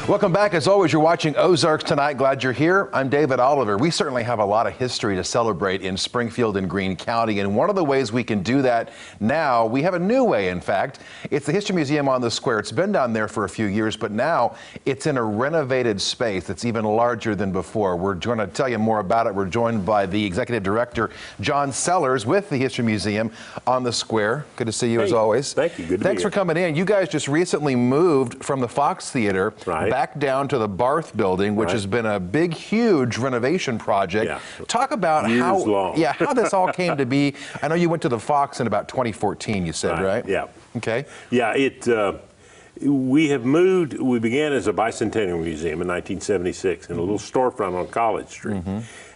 Welcome back. As always, you're watching Ozarks Tonight. Glad you're here. I'm David Oliver. We certainly have a lot of history to celebrate in Springfield and Greene County, and one of the ways we can do that now, we have a new way, in fact. It's the History Museum on the Square. It's been down there for a few years, but now it's in a renovated space that's even larger than before. We're going to tell you more about it. We're joined by the Executive Director, John Sellers, with the History Museum on the Square. Good to see you, as always. Thank you. Good to be here. Thanks for coming in. You guys just recently moved from the Fox Theater back down to the Barth building, which has been a big, huge renovation project. Talk about how this all came to be. I know you went to the Fox in about 2014, you said, right? Yeah. Okay. Yeah, we have moved. We began as a bicentennial museum in 1976 in a little storefront on College Street.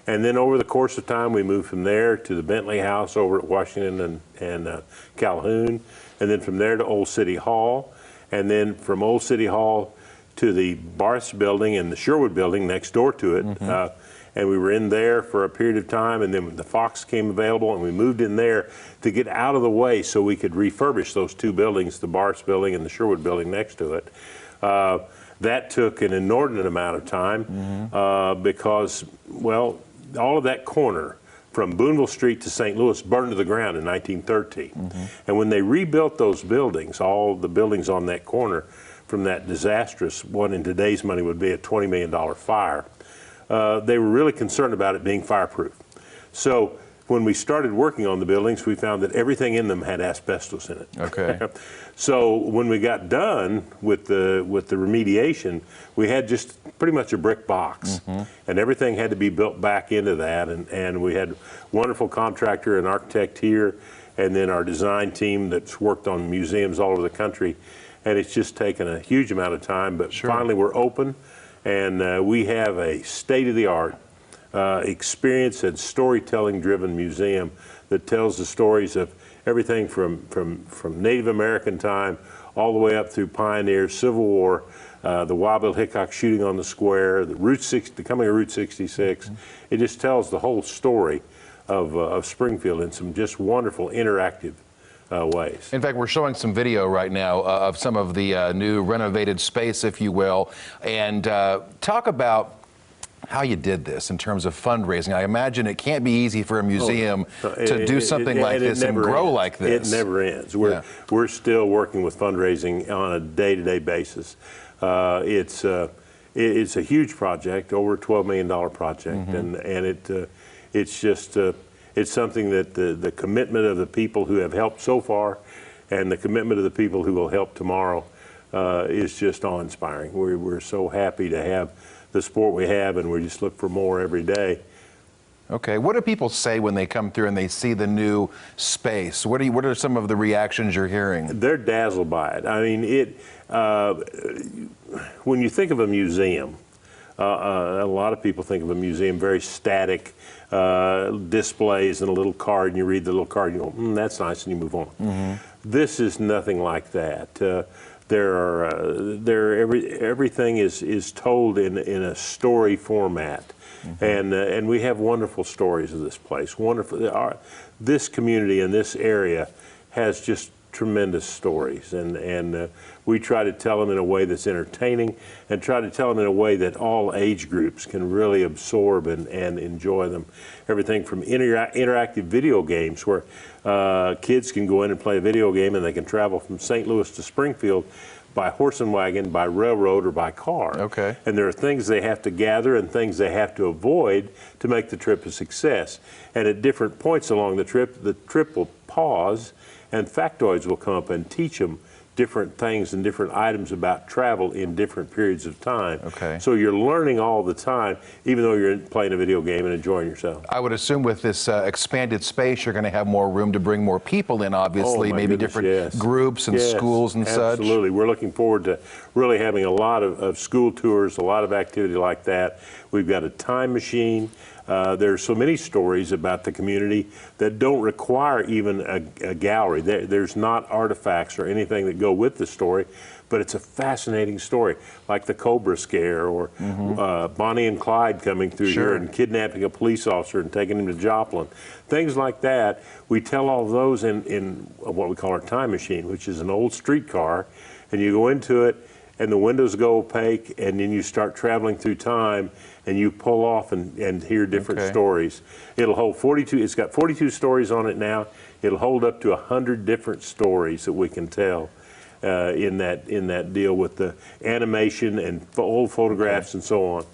And then over the course of time, we moved from there to the Bentley House over at Washington and Calhoun. And then from there to Old City Hall. And then from Old City Hall to the Barth building and the Sherwood building next door to it. And we were in there for a period of time, and then the Fox came available, and we moved in there to get out of the way so we could refurbish those two buildings, the Barth building and the Sherwood building next to it. That took an inordinate amount of time because, well, all of that corner from Boonville Street to St. Louis burned to the ground in 1913. And when they rebuilt those buildings, all the buildings on that corner, from that disastrous, what in today's money would be a $20 million fire, they were really concerned about it being fireproof. So when we started working on the buildings, we found that everything in them had asbestos in it. Okay. So when we got done with the remediation, we had just pretty much a brick box, and everything had to be built back into that. And we had a wonderful contractor and architect here, and then our design team that's worked on museums all over the country. And it's just taken a huge amount of time, but finally we're open, and we have a state-of-the-art, experience and storytelling-driven museum that tells the stories of everything from Native American time all the way up through pioneers, Civil War, the Wild Bill Hickok shooting on the square, the coming of Route 66. It just tells the whole story of Springfield in some just wonderful interactive ways. In fact, we're showing some video right now of some of the new renovated space, if you will, and talk about how you did this in terms of fundraising. I imagine it can't be easy for a museum to do something like this and grow like this. It never ends. We're still working with fundraising on a day-to-day basis. It's a huge project, over a $12 million project, and it's just it's something that the commitment of the people who have helped so far and the commitment of the people who will help tomorrow is just awe-inspiring. We're so happy to have the support we have, and we just look for more every day. Okay, what do people say when they come through and they see the new space? What are some of the reactions you're hearing? They're dazzled by it. I mean, when you think of a museum, a lot of people think of a museum very static, displays and a little card, and you read the little card and you go, that's nice, and you move on. This is nothing like that. Everything is told in a story format, and we have wonderful stories of this place. This community and this area has just tremendous stories, and we try to tell them in a way that's entertaining and try to tell them in a way that all age groups can really absorb and enjoy them. Everything from interactive video games where kids can go in and play a video game and they can travel from St. Louis to Springfield by horse and wagon, by railroad, or by car. Okay. And there are things they have to gather and things they have to avoid to make the trip a success. And at different points along the trip will pause, and factoids will come up and teach them different things and different items about travel in different periods of time. Okay. So you're learning all the time, even though you're playing a video game and enjoying yourself. I would assume with this expanded space, you're going to have more room to bring more people in, obviously, maybe different groups and schools and such. Absolutely. We're looking forward to really having a lot of school tours, a lot of activity like that. We've got a time machine. There's so many stories about the community that don't require even a gallery. There's not artifacts or anything that go with the story, but it's a fascinating story, like the Cobra Scare or Bonnie and Clyde coming through here and kidnapping a police officer and taking him to Joplin. Things like that. We tell all of those in what we call our time machine, which is an old streetcar, and you go into it and the windows go opaque, and then you start traveling through time, and you pull off and hear different stories. It'll hold 42. It's got 42 stories on it now. It'll hold up to 100 different stories that we can tell in that deal with the animation and old photographs and so on.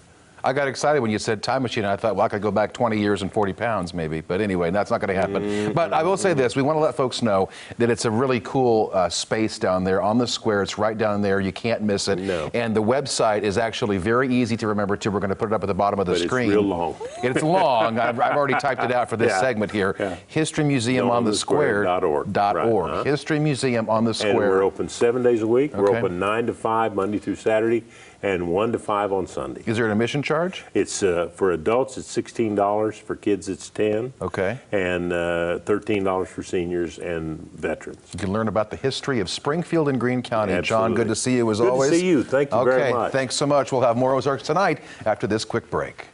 I got excited when you said time machine. I thought, well, I could go back 20 years and 40 pounds maybe. But anyway, that's not going to happen. But I will say this. We want to let folks know that it's a really cool space down there on the square. It's right down there. You can't miss it. No. And the website is actually very easy to remember, too. We're going to put it up at the bottom of the screen. It's real long. It's long. I've already typed it out for this segment here. History Museum on the Square.org. Right. History Museum on the Square. And we're open 7 days a week. We're open 9 to 5, Monday through Saturday, and 1 to 5 on Sunday. Is there an admission charge? It's for adults, it's $16. For kids, it's $10. Okay. And $13 for seniors and veterans. You can learn about the history of Springfield and Greene County. Absolutely. John, good to see you as always. Good to see you. Thank you very much. Thanks so much. We'll have more Ozarks tonight after this quick break.